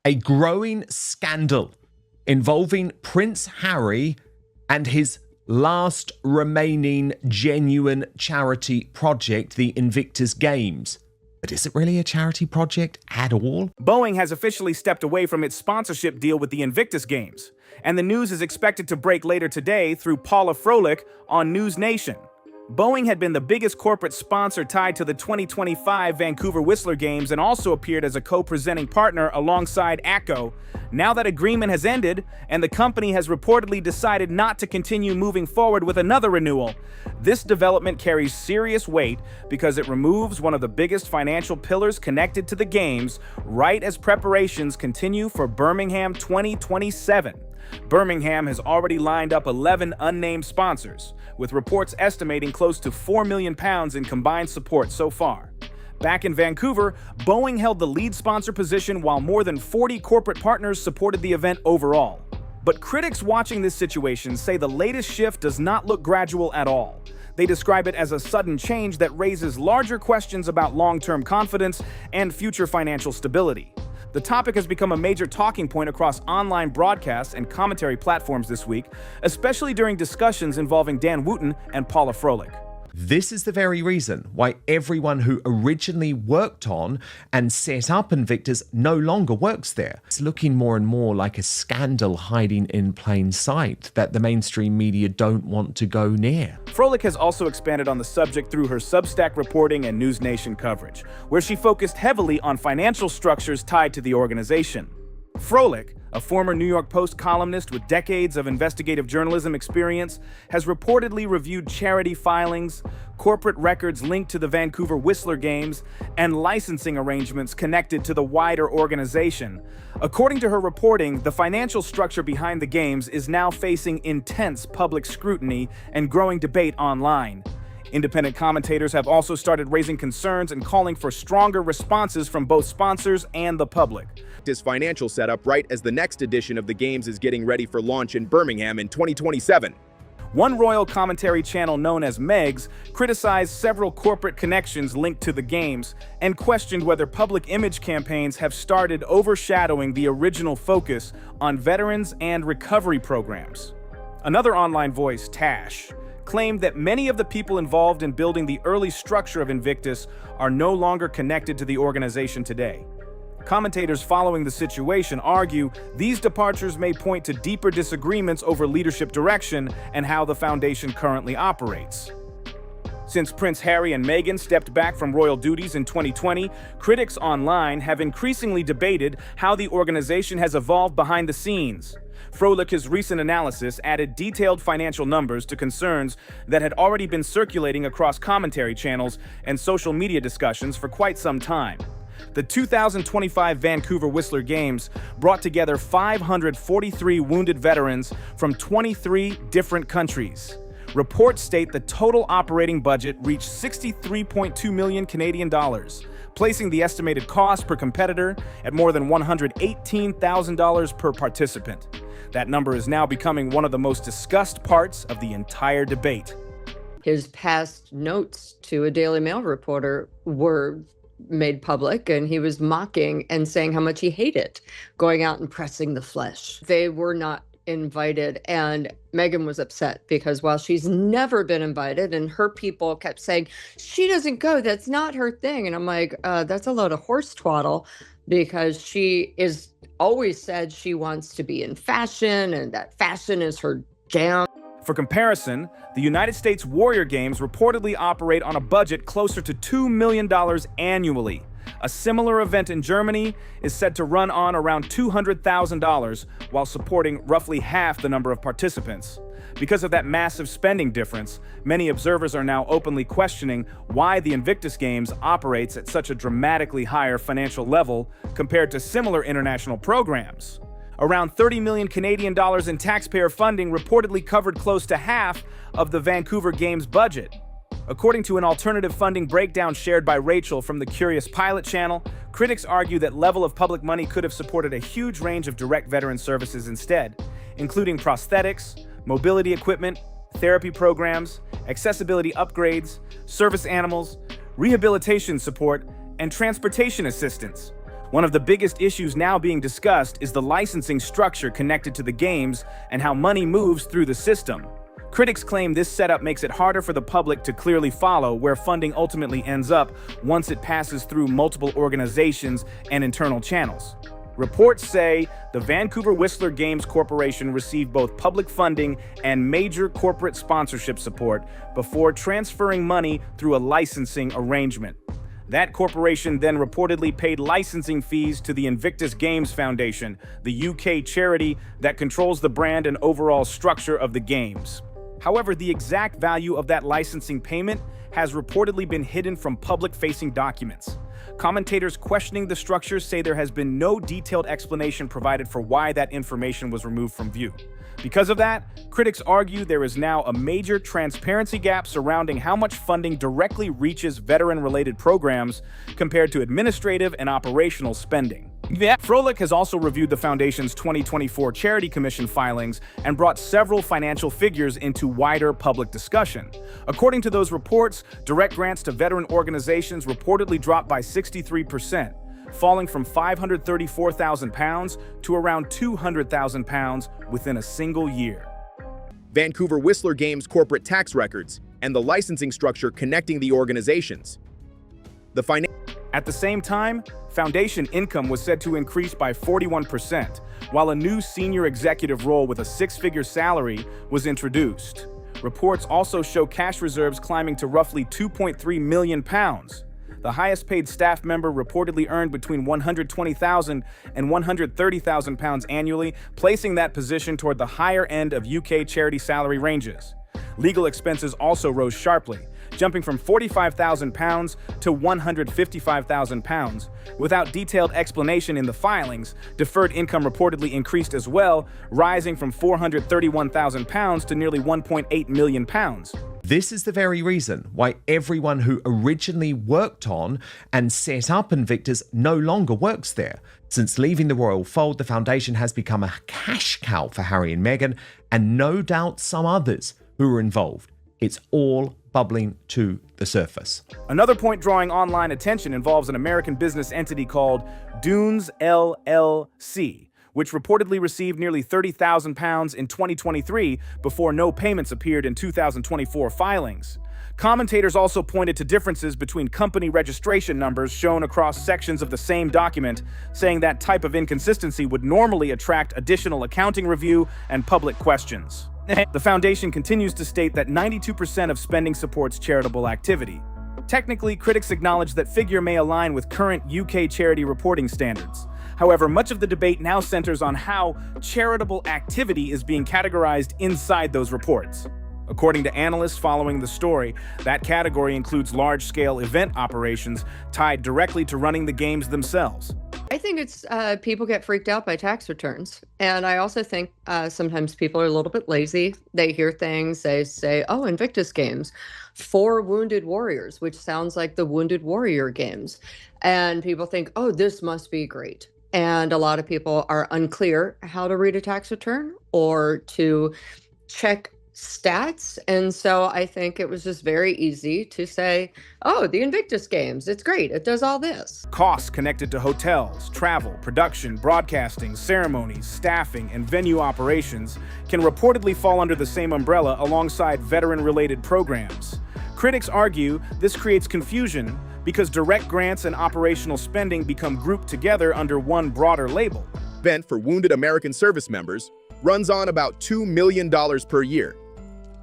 A growing scandal involving Prince Harry and his last remaining genuine charity project, the Invictus Games. But is it really a charity project at all? Boeing has officially stepped away from its sponsorship deal with the Invictus Games, and the news is expected to break later today through Paula Froelich on News Nation. Boeing had been the biggest corporate sponsor tied to the 2025 Vancouver Whistler Games and also appeared as a co-presenting partner alongside ACO. Now that agreement has ended, and the company has reportedly decided not to continue moving forward with another renewal, this development carries serious weight because it removes one of the biggest financial pillars connected to the Games right as preparations continue for Birmingham 2027. Birmingham has already lined up 11 unnamed sponsors, with reports estimating close to £4 million in combined support so far. Back in Vancouver, Boeing held the lead sponsor position while more than 40 corporate partners supported the event overall. But critics watching this situation say the latest shift does not look gradual at all. They describe it as a sudden change that raises larger questions about long-term confidence and future financial stability. The topic has become a major talking point across online broadcasts and commentary platforms this week, especially during discussions involving Dan Wootton and Paula Froelich. This is the very reason why everyone who originally worked on and set up Invictus no longer works there. It's looking more and more like a scandal hiding in plain sight that the mainstream media don't want to go near. Froelich has also expanded on the subject through her Substack reporting and News Nation coverage, where she focused heavily on financial structures tied to the organization. Froelich, a former New York Post columnist with decades of investigative journalism experience, has reportedly reviewed charity filings, corporate records linked to the Vancouver Whistler Games, and licensing arrangements connected to the wider organization. According to her reporting, the financial structure behind the Games is now facing intense public scrutiny and growing debate online. Independent commentators have also started raising concerns and calling for stronger responses from both sponsors and the public. This financial setup right as the next edition of the Games is getting ready for launch in Birmingham in 2027. One royal commentary channel known as Megs criticized several corporate connections linked to the Games and questioned whether public image campaigns have started overshadowing the original focus on veterans and recovery programs. Another online voice, Tash, claimed that many of the people involved in building the early structure of Invictus are no longer connected to the organization today. Commentators following the situation argue these departures may point to deeper disagreements over leadership direction and how the foundation currently operates. Since Prince Harry and Meghan stepped back from royal duties in 2020, critics online have increasingly debated how the organization has evolved behind the scenes. Froelich's recent analysis added detailed financial numbers to concerns that had already been circulating across commentary channels and social media discussions for quite some time. The 2025 Vancouver Whistler Games brought together 543 wounded veterans from 23 different countries. Reports state the total operating budget reached $63.2 million Canadian dollars, placing the estimated cost per competitor at more than $118,000 per participant. That number is now becoming one of the most discussed parts of the entire debate. His past notes to a Daily Mail reporter were made public, and he was mocking and saying how much he hated going out and pressing the flesh. They were not invited, and Meghan was upset because while she's never been invited, and her people kept saying, she doesn't go, that's not her thing. And I'm like, that's a load of horse twaddle, because she is always said she wants to be in fashion and that fashion is her jam. For comparison, the United States Warrior Games reportedly operate on a budget closer to $2 million annually. A similar event in Germany is said to run on around $200,000 while supporting roughly half the number of participants. Because of that massive spending difference, many observers are now openly questioning why the Invictus Games operates at such a dramatically higher financial level compared to similar international programs. Around 30 million Canadian dollars in taxpayer funding reportedly covered close to half of the Vancouver Games budget. According to an alternative funding breakdown shared by Rachel from the Curious Pilot channel, critics argue that level of public money could have supported a huge range of direct veteran services instead, including prosthetics, mobility equipment, therapy programs, accessibility upgrades, service animals, rehabilitation support, and transportation assistance. One of the biggest issues now being discussed is the licensing structure connected to the games and how money moves through the system. Critics claim this setup makes it harder for the public to clearly follow where funding ultimately ends up once it passes through multiple organizations and internal channels. Reports say the Vancouver Whistler Games Corporation received both public funding and major corporate sponsorship support before transferring money through a licensing arrangement. That corporation then reportedly paid licensing fees to the Invictus Games Foundation, the UK charity that controls the brand and overall structure of the games. However, the exact value of that licensing payment has reportedly been hidden from public-facing documents. Commentators questioning the structure say there has been no detailed explanation provided for why that information was removed from view. Because of that, critics argue there is now a major transparency gap surrounding how much funding directly reaches veteran-related programs compared to administrative and operational spending. Froelich has also reviewed the Foundation's 2024 Charity Commission filings and brought several financial figures into wider public discussion. According to those reports, direct grants to veteran organizations reportedly dropped by 63%, falling from £534,000 to around £200,000 within a single year. Vancouver Whistler Games corporate tax records and the licensing structure connecting the organizations. At the same time, Foundation income was said to increase by 41%, while a new senior executive role with a six-figure salary was introduced. Reports also show cash reserves climbing to roughly £2.3 million. The highest-paid staff member reportedly earned between £120,000 and £130,000 annually, placing that position toward the higher end of UK charity salary ranges. Legal expenses also rose sharply, jumping from £45,000 to £155,000. Without detailed explanation in the filings, deferred income reportedly increased as well, rising from £431,000 to nearly £1.8 million. This is the very reason why everyone who originally worked on and set up Invictus no longer works there. Since leaving the royal fold, the foundation has become a cash cow for Harry and Meghan, and no doubt some others who are involved. It's all bubbling to the surface. Another point drawing online attention involves an American business entity called Dunes LLC, which reportedly received nearly £30,000 in 2023 before no payments appeared in 2024 filings. Commentators also pointed to differences between company registration numbers shown across sections of the same document, saying that type of inconsistency would normally attract additional accounting review and public questions. The foundation continues to state that 92% of spending supports charitable activity. Technically, critics acknowledge that figure may align with current UK charity reporting standards. However, much of the debate now centers on how charitable activity is being categorized inside those reports. According to analysts following the story, that category includes large-scale event operations tied directly to running the games themselves. I think it's people get freaked out by tax returns. And I also think sometimes people are a little bit lazy. They hear things, they say, oh, Invictus Games, 4 Wounded Warriors, which sounds like the Wounded Warrior Games. And people think, oh, this must be great. And a lot of people are unclear how to read a tax return or to check stats. And so I think it was just very easy to say, oh, the Invictus Games, it's great. It does all this. Costs connected to hotels, travel, production, broadcasting, ceremonies, staffing, and venue operations can reportedly fall under the same umbrella alongside veteran-related programs. Critics argue this creates confusion because direct grants and operational spending become grouped together under one broader label. Event for wounded American service members runs on about $2 million per year.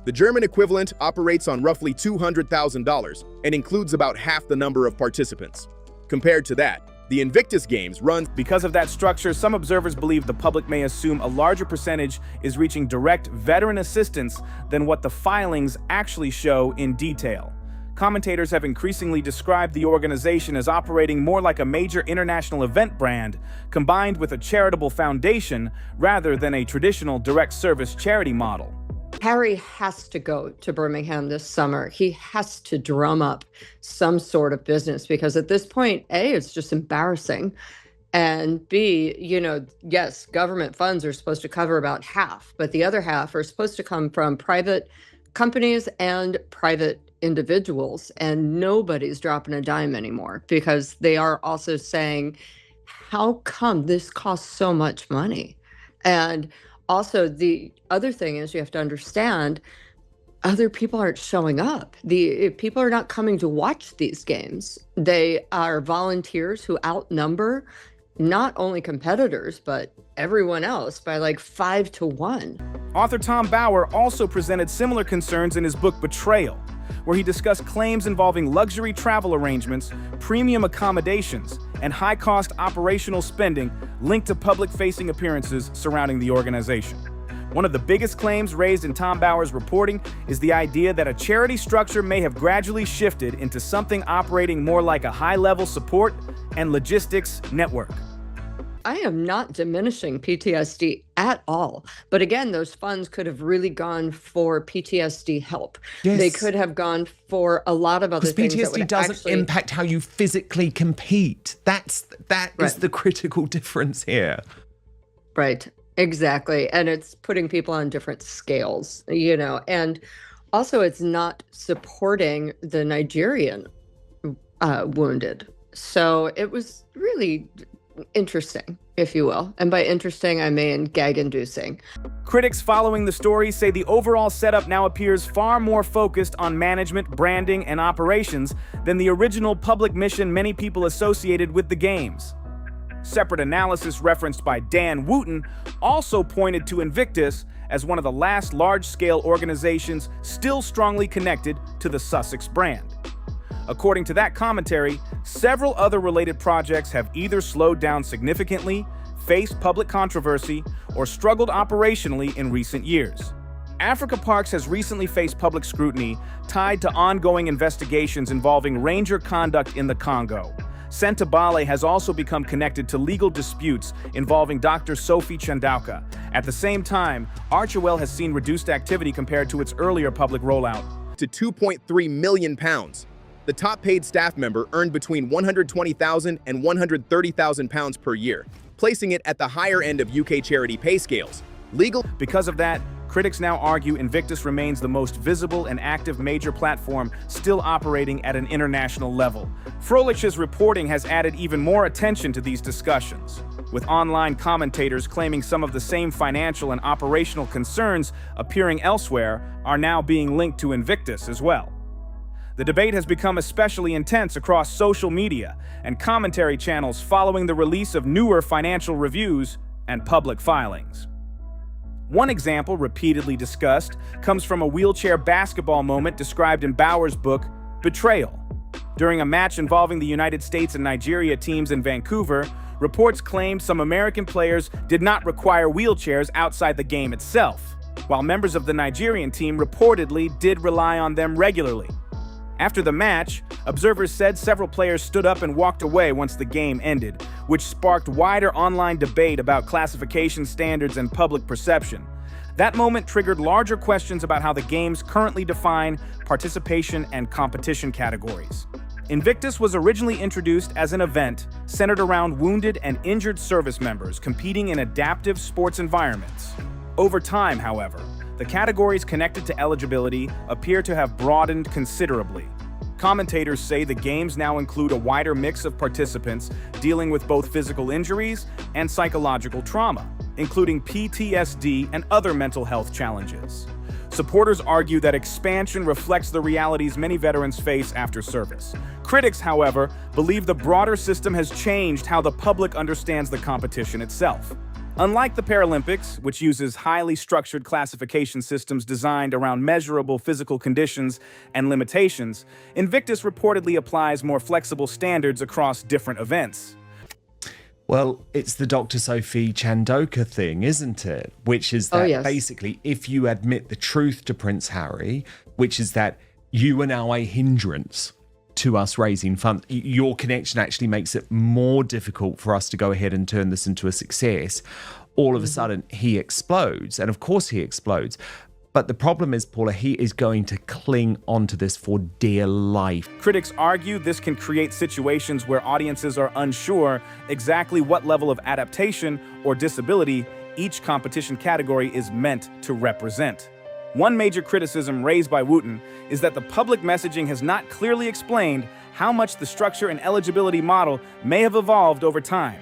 The German equivalent operates on roughly $200,000 and includes about half the number of participants. Compared to that, the Invictus Games runs. Because of that structure, some observers believe the public may assume a larger percentage is reaching direct veteran assistance than what the filings actually show in detail. Commentators have increasingly described the organization as operating more like a major international event brand, combined with a charitable foundation rather than a traditional direct service charity model. Harry has to go to Birmingham this summer. He has to drum up some sort of business because at this point, A, it's just embarrassing. And B, yes, government funds are supposed to cover about half, but the other half are supposed to come from private companies and private individuals. And nobody's dropping a dime anymore because they are also saying how come this costs so much money? And also, the other thing is you have to understand other people aren't showing up. People are not coming to watch these games. They are volunteers who outnumber not only competitors, but everyone else by like 5 to 1. Author Tom Bauer also presented similar concerns in his book Betrayal, where he discussed claims involving luxury travel arrangements, premium accommodations, and high-cost operational spending linked to public-facing appearances surrounding the organization. One of the biggest claims raised in Tom Bauer's reporting is the idea that a charity structure may have gradually shifted into something operating more like a high-level support and logistics network. I am not diminishing PTSD at all. But again, those funds could have really gone for PTSD help. Yes. They could have gone for a lot of other things. Because PTSD doesn't impact how you physically compete. That is the critical difference here. Right. Exactly. And it's putting people on different scales, and also it's not supporting the Nigerian wounded. So it was really interesting, if you will. And by interesting, I mean gag-inducing. Critics following the story say the overall setup now appears far more focused on management, branding, and operations than the original public mission many people associated with the games. Separate analysis referenced by Dan Wooten also pointed to Invictus as one of the last large-scale organizations still strongly connected to the Sussex brand. According to that commentary, several other related projects have either slowed down significantly, faced public controversy, or struggled operationally in recent years. Africa Parks has recently faced public scrutiny tied to ongoing investigations involving ranger conduct in the Congo. Sentabale has also become connected to legal disputes involving Dr. Sophie Chandauka. At the same time, Archewell has seen reduced activity compared to its earlier public rollout. To £2.3 million. The top paid staff member earned between £120,000 and £130,000 per year, placing it at the higher end of UK charity pay scales. Because of that, critics now argue Invictus remains the most visible and active major platform still operating at an international level. Froelich's reporting has added even more attention to these discussions, with online commentators claiming some of the same financial and operational concerns appearing elsewhere are now being linked to Invictus as well. The debate has become especially intense across social media and commentary channels following the release of newer financial reviews and public filings. One example repeatedly discussed comes from a wheelchair basketball moment described in Bauer's book, Betrayal. During a match involving the United States and Nigeria teams in Vancouver, reports claimed some American players did not require wheelchairs outside the game itself, while members of the Nigerian team reportedly did rely on them regularly. After the match, observers said several players stood up and walked away once the game ended, which sparked wider online debate about classification standards and public perception. That moment triggered larger questions about how the games currently define participation and competition categories. Invictus was originally introduced as an event centered around wounded and injured service members competing in adaptive sports environments. Over time, however, the categories connected to eligibility appear to have broadened considerably. Commentators say the games now include a wider mix of participants dealing with both physical injuries and psychological trauma, including PTSD and other mental health challenges. Supporters argue that expansion reflects the realities many veterans face after service. Critics, however, believe the broader system has changed how the public understands the competition itself. Unlike the Paralympics, which uses highly structured classification systems designed around measurable physical conditions and limitations, Invictus reportedly applies more flexible standards across different events. Well, it's the Dr. Sophie Chandauka thing, isn't it? Which is that basically, if you admit the truth to Prince Harry, which is that you are now a hindrance to us raising funds, your connection actually makes it more difficult for us to go ahead and turn this into a success. All of a sudden, he explodes. And of course he explodes. But the problem is, Paula, he is going to cling onto this for dear life. Critics argue this can create situations where audiences are unsure exactly what level of adaptation or disability each competition category is meant to represent. One major criticism raised by Wooten is that the public messaging has not clearly explained how much the structure and eligibility model may have evolved over time.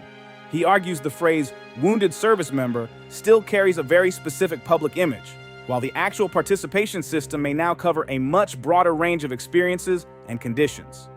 He argues the phrase wounded service member still carries a very specific public image, while the actual participation system may now cover a much broader range of experiences and conditions.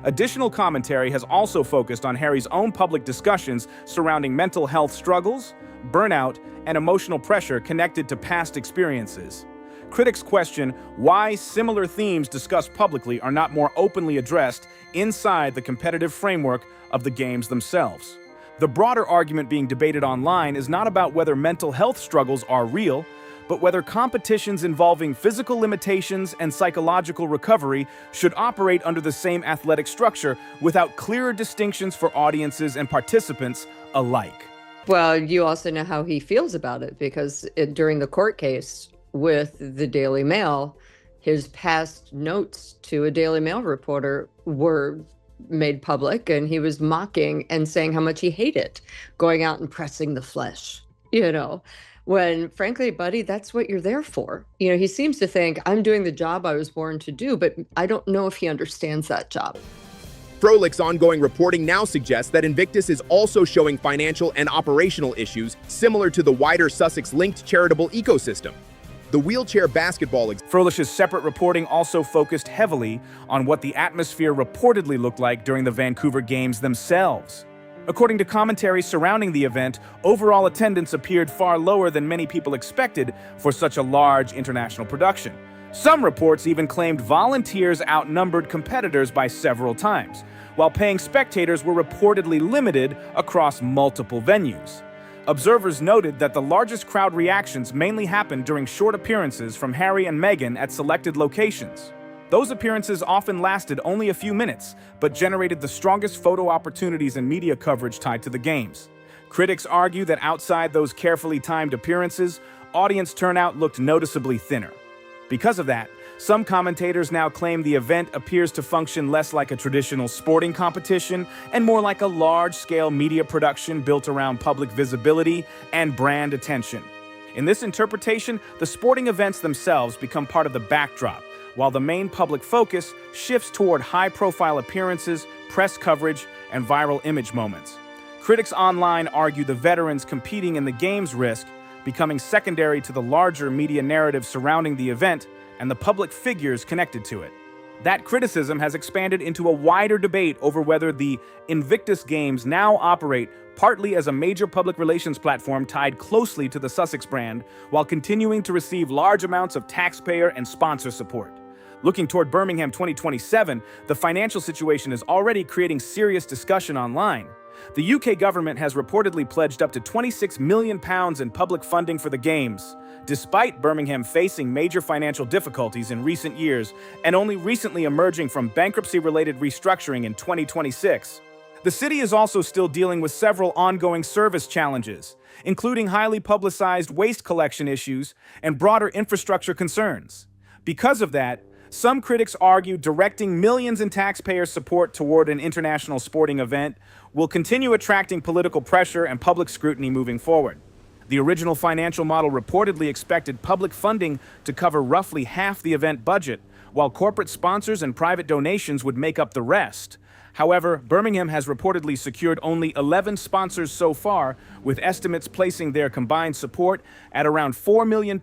Additional commentary has also focused on Harry's own public discussions surrounding mental health struggles, burnout, and emotional pressure connected to past experiences. Critics question why similar themes discussed publicly are not more openly addressed inside the competitive framework of the games themselves. The broader argument being debated online is not about whether mental health struggles are real, but whether competitions involving physical limitations and psychological recovery should operate under the same athletic structure without clearer distinctions for audiences and participants alike. Well, you also know how he feels about it because during the court case with the Daily Mail, his past notes to a Daily Mail reporter were made public, and he was mocking and saying how much he hated going out and pressing the flesh, when frankly, buddy, that's what you're there for. He seems to think I'm doing the job I was born to do, but I don't know if he understands that job. Froelic's ongoing reporting now suggests that Invictus is also showing financial and operational issues similar to the wider Sussex-linked charitable ecosystem. The wheelchair basketball Froelic's separate reporting also focused heavily on what the atmosphere reportedly looked like during the Vancouver Games themselves. According to commentary surrounding the event, overall attendance appeared far lower than many people expected for such a large international production. Some reports even claimed volunteers outnumbered competitors by several times, while paying spectators were reportedly limited across multiple venues. Observers noted that the largest crowd reactions mainly happened during short appearances from Harry and Meghan at selected locations. Those appearances often lasted only a few minutes, but generated the strongest photo opportunities and media coverage tied to the games. Critics argue that outside those carefully timed appearances, audience turnout looked noticeably thinner. Because of that, some commentators now claim the event appears to function less like a traditional sporting competition and more like a large-scale media production built around public visibility and brand attention. In this interpretation, the sporting events themselves become part of the backdrop, while the main public focus shifts toward high-profile appearances, press coverage, and viral image moments. Critics online argue the veterans competing in the games risk becoming secondary to the larger media narrative surrounding the event and the public figures connected to it. That criticism has expanded into a wider debate over whether the Invictus Games now operate partly as a major public relations platform tied closely to the Sussex brand, while continuing to receive large amounts of taxpayer and sponsor support. Looking toward Birmingham 2027, the financial situation is already creating serious discussion online. The UK government has reportedly pledged up to £26 million in public funding for the Games, despite Birmingham facing major financial difficulties in recent years and only recently emerging from bankruptcy-related restructuring in 2026. The city is also still dealing with several ongoing service challenges, including highly publicized waste collection issues and broader infrastructure concerns. Because of that, some critics argue directing millions in taxpayer support toward an international sporting event will continue attracting political pressure and public scrutiny moving forward. The original financial model reportedly expected public funding to cover roughly half the event budget, while corporate sponsors and private donations would make up the rest. However, Birmingham has reportedly secured only 11 sponsors so far, with estimates placing their combined support at around £4 million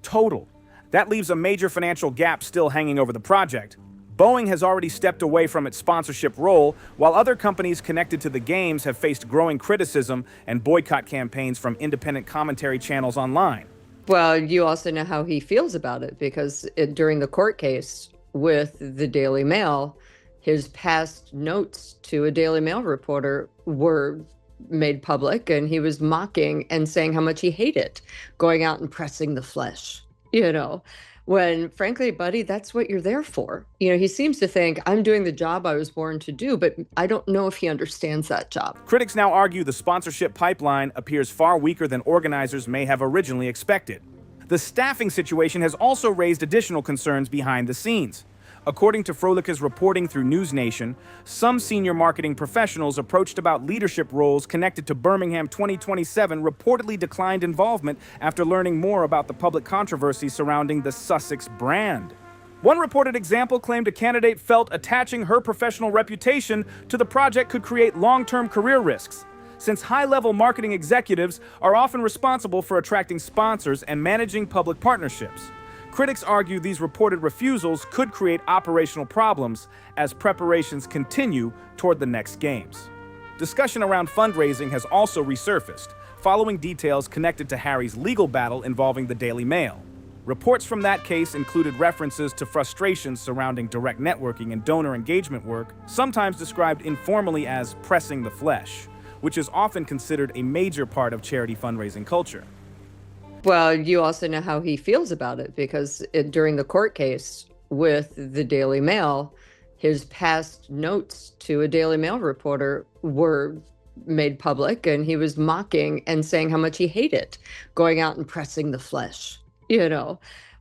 total. That leaves a major financial gap still hanging over the project. Boeing has already stepped away from its sponsorship role, while other companies connected to the Games have faced growing criticism and boycott campaigns from independent commentary channels online. Well, you also know how he feels about it because during the court case with the Daily Mail, his past notes to a Daily Mail reporter were made public, and he was mocking and saying how much he hated going out and pressing the flesh, when frankly, buddy, that's what you're there for. He seems to think I'm doing the job I was born to do, but I don't know if he understands that job. Critics now argue the sponsorship pipeline appears far weaker than organizers may have originally expected. The staffing situation has also raised additional concerns behind the scenes. According to Froelic's reporting through News Nation, some senior marketing professionals approached about leadership roles connected to Birmingham 2027 reportedly declined involvement after learning more about the public controversy surrounding the Sussex brand. One reported example claimed a candidate felt attaching her professional reputation to the project could create long-term career risks. since high-level marketing executives are often responsible for attracting sponsors and managing public partnerships. Critics argue these reported refusals could create operational problems as preparations continue toward the next games. Discussion around fundraising has also resurfaced, following details connected to Harry's legal battle involving the Daily Mail. Reports from that case included references to frustrations surrounding direct networking and donor engagement work, sometimes described informally as pressing the flesh, which is often considered a major part of charity fundraising culture. Well, you also know how he feels about it because during the court case with the Daily Mail, his past notes to a Daily Mail reporter were made public, and he was mocking and saying how much he hated going out and pressing the flesh,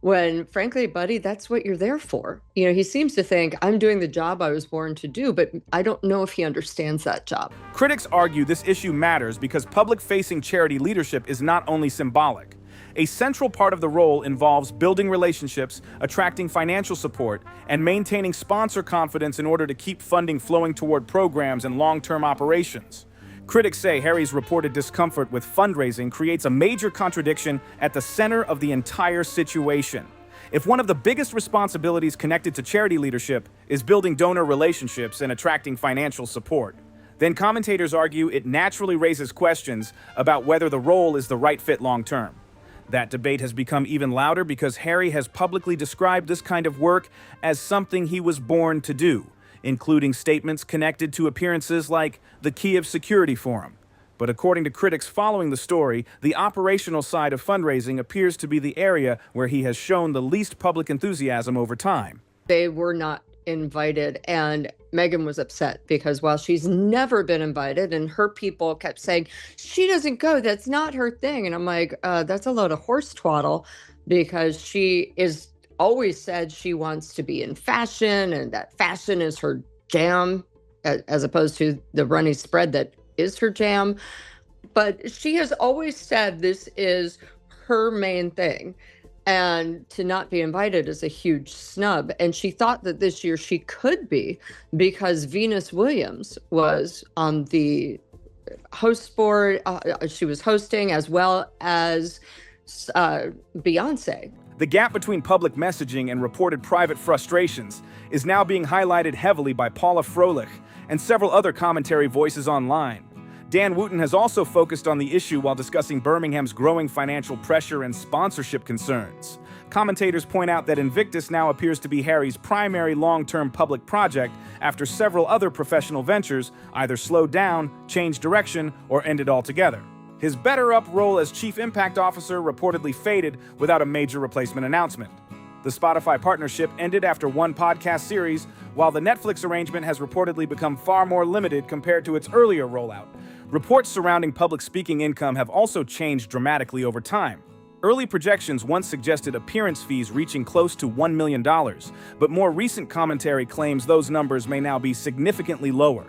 when frankly, buddy, that's what you're there for. He seems to think I'm doing the job I was born to do, but I don't know if he understands that job. Critics argue this issue matters because public-facing charity leadership is not only symbolic. A central part of the role involves building relationships, attracting financial support, and maintaining sponsor confidence in order to keep funding flowing toward programs and long-term operations. Critics say Harry's reported discomfort with fundraising creates a major contradiction at the center of the entire situation. If one of the biggest responsibilities connected to charity leadership is building donor relationships and attracting financial support, then commentators argue it naturally raises questions about whether the role is the right fit long-term. That debate has become even louder because Harry has publicly described this kind of work as something he was born to do, including statements connected to appearances like the Kiev Security Forum. But according to critics following the story, the operational side of fundraising appears to be the area where he has shown the least public enthusiasm over time. They were not invited, and Meghan was upset because while she's never been invited and her people kept saying she doesn't go, that's not her thing, and I'm like, that's a load of horse twaddle, because she is always said she wants to be in fashion and that fashion is her jam, as opposed to the runny spread that is her jam. But she has always said this is her main thing. And to not be invited is a huge snub. And she thought that this year she could be, because Venus Williams was on the host board. She was hosting, as well as Beyonce. The gap between public messaging and reported private frustrations is now being highlighted heavily by Paula Froelich and several other commentary voices online. Dan Wooten has also focused on the issue while discussing Birmingham's growing financial pressure and sponsorship concerns. Commentators point out that Invictus now appears to be Harry's primary long-term public project after several other professional ventures either slowed down, changed direction, or ended altogether. His better-up role as Chief Impact Officer reportedly faded without a major replacement announcement. The Spotify partnership ended after one podcast series, while the Netflix arrangement has reportedly become far more limited compared to its earlier rollout. Reports surrounding public speaking income have also changed dramatically over time. Early projections once suggested appearance fees reaching close to $1 million, but more recent commentary claims those numbers may now be significantly lower.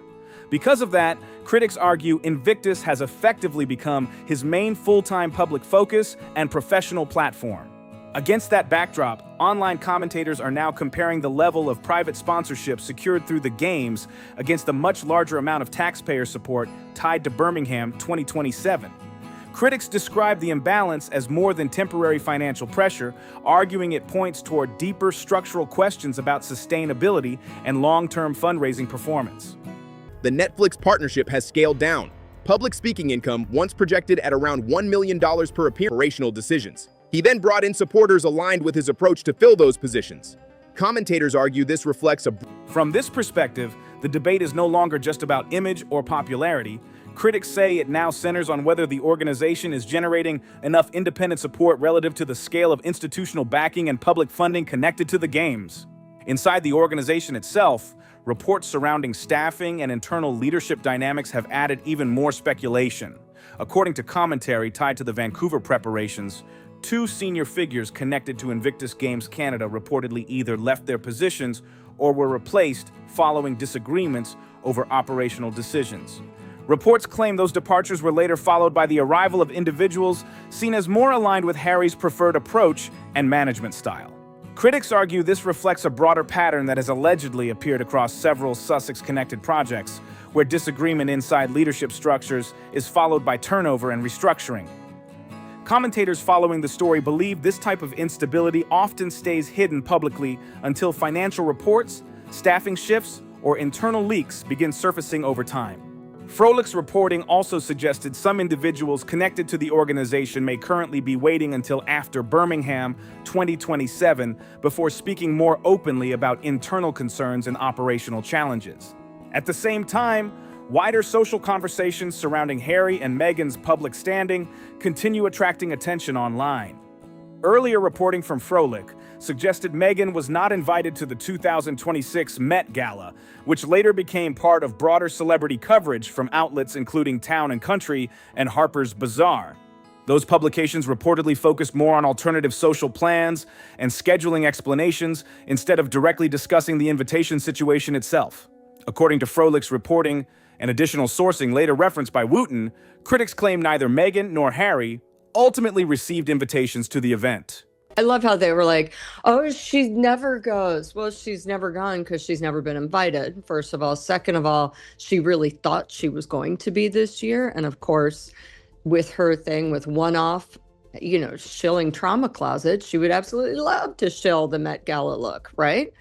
Because of that, critics argue Invictus has effectively become his main full-time public focus and professional platform. Against that backdrop, online commentators are now comparing the level of private sponsorship secured through the Games against the much larger amount of taxpayer support tied to Birmingham 2027. Critics describe the imbalance as more than temporary financial pressure, arguing it points toward deeper structural questions about sustainability and long-term fundraising performance. The Netflix partnership has scaled down. Public speaking income once projected at around $1 million per appearance. Operational decisions. He then brought in supporters aligned with his approach to fill those positions. Commentators argue this reflects a... From this perspective, the debate is no longer just about image or popularity. Critics say it now centers on whether the organization is generating enough independent support relative to the scale of institutional backing and public funding connected to the Games. Inside the organization itself, reports surrounding staffing and internal leadership dynamics have added even more speculation. According to commentary tied to the Vancouver preparations, 2 senior figures connected to Invictus Games Canada reportedly either left their positions or were replaced following disagreements over operational decisions. Reports claim those departures were later followed by the arrival of individuals seen as more aligned with Harry's preferred approach and management style. Critics argue this reflects a broader pattern that has allegedly appeared across several Sussex-connected projects, where disagreement inside leadership structures is followed by turnover and restructuring. Commentators following the story believe this type of instability often stays hidden publicly until financial reports, staffing shifts, or internal leaks begin surfacing over time. Froelich's reporting also suggested some individuals connected to the organization may currently be waiting until after Birmingham 2027 before speaking more openly about internal concerns and operational challenges. At the same time, wider social conversations surrounding Harry and Meghan's public standing continue attracting attention online. Earlier reporting from Froelich suggested Meghan was not invited to the 2026 Met Gala, which later became part of broader celebrity coverage from outlets including Town and Country and Harper's Bazaar. Those publications reportedly focused more on alternative social plans and scheduling explanations instead of directly discussing the invitation situation itself. According to Froelich's reporting and additional sourcing later referenced by Wooten, critics claim neither Meghan nor Harry ultimately received invitations to the event. I love how they were like, oh, she never goes. Well, she's never gone because she's never been invited, first of all. Second of all, she really thought she was going to be this year. And of course, with her thing with one-off, shilling trauma closet, she would absolutely love to shill the Met Gala look, right?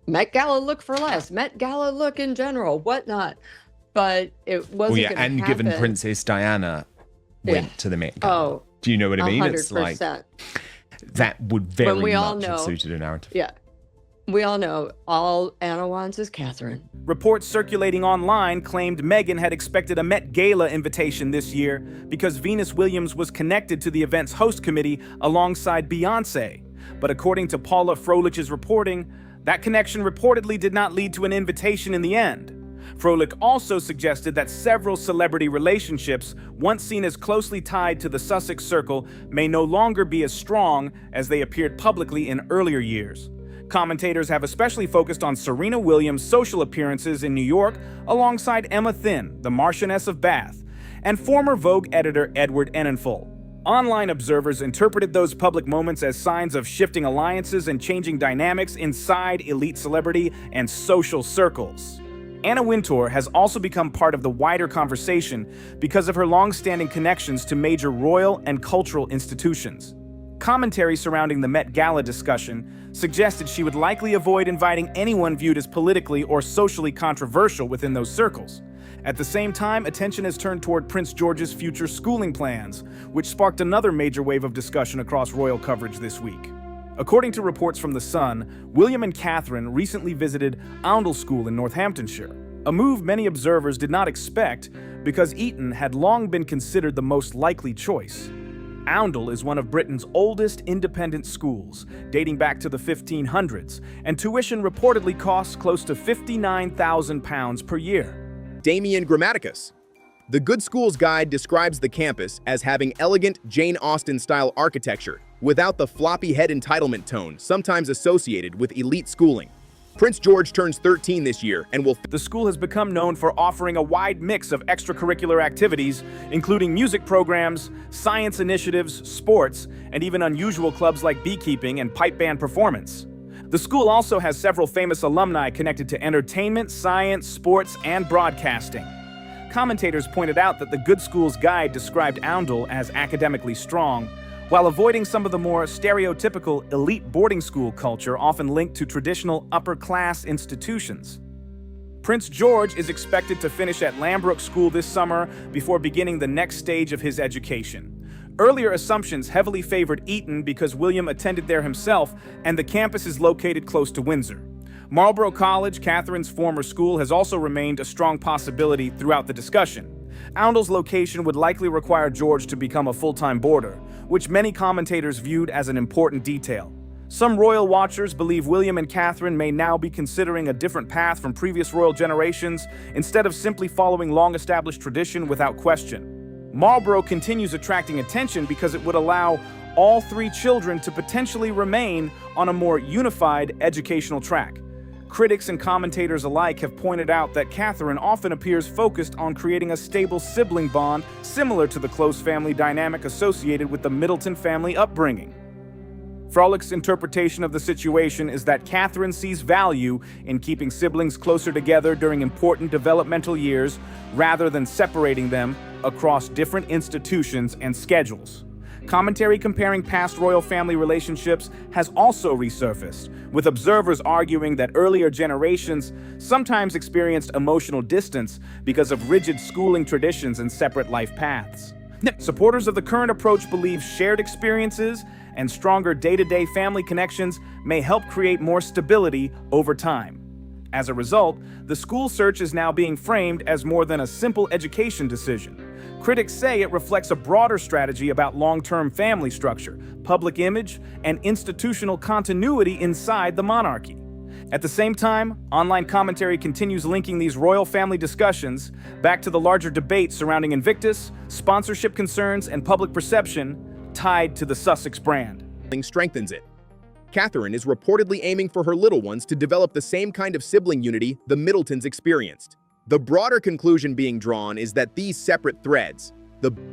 Met Gala look for less, Met Gala look in general, whatnot. But it wasn't going to happen. And given Princess Diana went to the Met Gala. Oh, do you know what I mean? 100%. It's like that would very much have suited a narrative. Yeah. We all know all Anna wants is Catherine. Reports circulating online claimed Meghan had expected a Met Gala invitation this year because Venus Williams was connected to the event's host committee alongside Beyoncé. But according to Paula Froelich's reporting, that connection reportedly did not lead to an invitation in the end. Froelich also suggested that several celebrity relationships, once seen as closely tied to the Sussex circle, may no longer be as strong as they appeared publicly in earlier years. Commentators have especially focused on Serena Williams' social appearances in New York alongside Emma Thynne, the Marchioness of Bath, and former Vogue editor Edward Enninful. Online observers interpreted those public moments as signs of shifting alliances and changing dynamics inside elite celebrity and social circles. Anna Wintour has also become part of the wider conversation because of her long-standing connections to major royal and cultural institutions. Commentary surrounding the Met Gala discussion suggested she would likely avoid inviting anyone viewed as politically or socially controversial within those circles. At the same time, attention has turned toward Prince George's future schooling plans, which sparked another major wave of discussion across royal coverage this week. According to reports from The Sun, William and Catherine recently visited Oundle School in Northamptonshire, a move many observers did not expect because Eton had long been considered the most likely choice. Oundle is one of Britain's oldest independent schools, dating back to the 1500s, and tuition reportedly costs close to £59,000 per year. Damien Grammaticus. The Good Schools Guide describes the campus as having elegant Jane Austen-style architecture, without the floppy head entitlement tone sometimes associated with elite schooling. Prince George turns 13 this year and will... The school has become known for offering a wide mix of extracurricular activities, including music programs, science initiatives, sports, and even unusual clubs like beekeeping and pipe band performance. The school also has several famous alumni connected to entertainment, science, sports, and broadcasting. Commentators pointed out that the Good Schools Guide described Oundle as academically strong, while avoiding some of the more stereotypical elite boarding school culture often linked to traditional upper-class institutions. Prince George is expected to finish at Lambrook School this summer before beginning the next stage of his education. Earlier assumptions heavily favored Eton because William attended there himself, and the campus is located close to Windsor. Marlborough College, Catherine's former school, has also remained a strong possibility throughout the discussion. Oundle's location would likely require George to become a full-time boarder, which many commentators viewed as an important detail. Some royal watchers believe William and Catherine may now be considering a different path from previous royal generations, instead of simply following long-established tradition without question. Marlborough continues attracting attention because it would allow all three children to potentially remain on a more unified educational track. Critics and commentators alike have pointed out that Catherine often appears focused on creating a stable sibling bond similar to the close family dynamic associated with the Middleton family upbringing. Frolic's interpretation of the situation is that Catherine sees value in keeping siblings closer together during important developmental years rather than separating them across different institutions and schedules. Commentary comparing past royal family relationships has also resurfaced, with observers arguing that earlier generations sometimes experienced emotional distance because of rigid schooling traditions and separate life paths. Supporters of the current approach believe shared experiences and stronger day-to-day family connections may help create more stability over time. As a result, the school search is now being framed as more than a simple education decision. Critics say it reflects a broader strategy about long-term family structure, public image, and institutional continuity inside the monarchy. At the same time, online commentary continues linking these royal family discussions back to the larger debate surrounding Invictus, sponsorship concerns, and public perception tied to the Sussex brand. Strengthens it. Catherine is reportedly aiming for her little ones to develop the same kind of sibling unity the Middletons experienced. The broader conclusion being drawn is that these separate threads,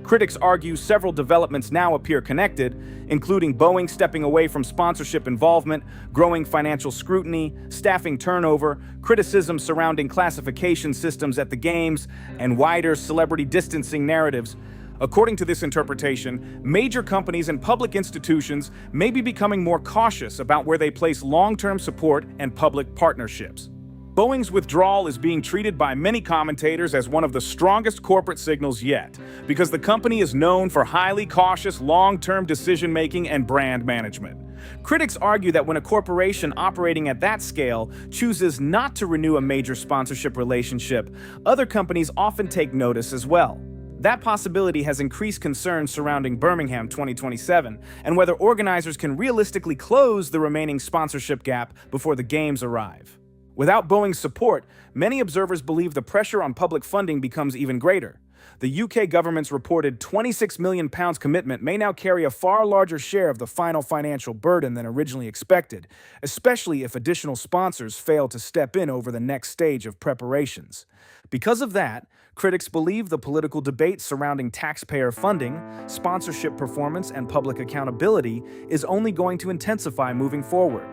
Critics argue several developments now appear connected, including Boeing stepping away from sponsorship involvement, growing financial scrutiny, staffing turnover, criticism surrounding classification systems at the Games, and wider celebrity distancing narratives. According to this interpretation, major companies and public institutions may be becoming more cautious about where they place long-term support and public partnerships. Boeing's withdrawal is being treated by many commentators as one of the strongest corporate signals yet, because the company is known for highly cautious long-term decision-making and brand management. Critics argue that when a corporation operating at that scale chooses not to renew a major sponsorship relationship, other companies often take notice as well. That possibility has increased concerns surrounding Birmingham 2027 and whether organizers can realistically close the remaining sponsorship gap before the Games arrive. Without Boeing's support, many observers believe the pressure on public funding becomes even greater. The UK government's reported £26 million commitment may now carry a far larger share of the final financial burden than originally expected, especially if additional sponsors fail to step in over the next stage of preparations. Because of that, critics believe the political debate surrounding taxpayer funding, sponsorship performance, and public accountability is only going to intensify moving forward.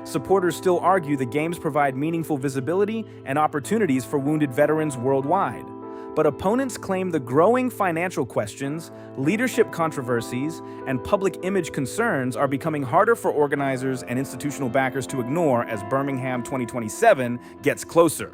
Supporters still argue the Games provide meaningful visibility and opportunities for wounded veterans worldwide. But opponents claim the growing financial questions, leadership controversies, and public image concerns are becoming harder for organizers and institutional backers to ignore as Birmingham 2027 gets closer.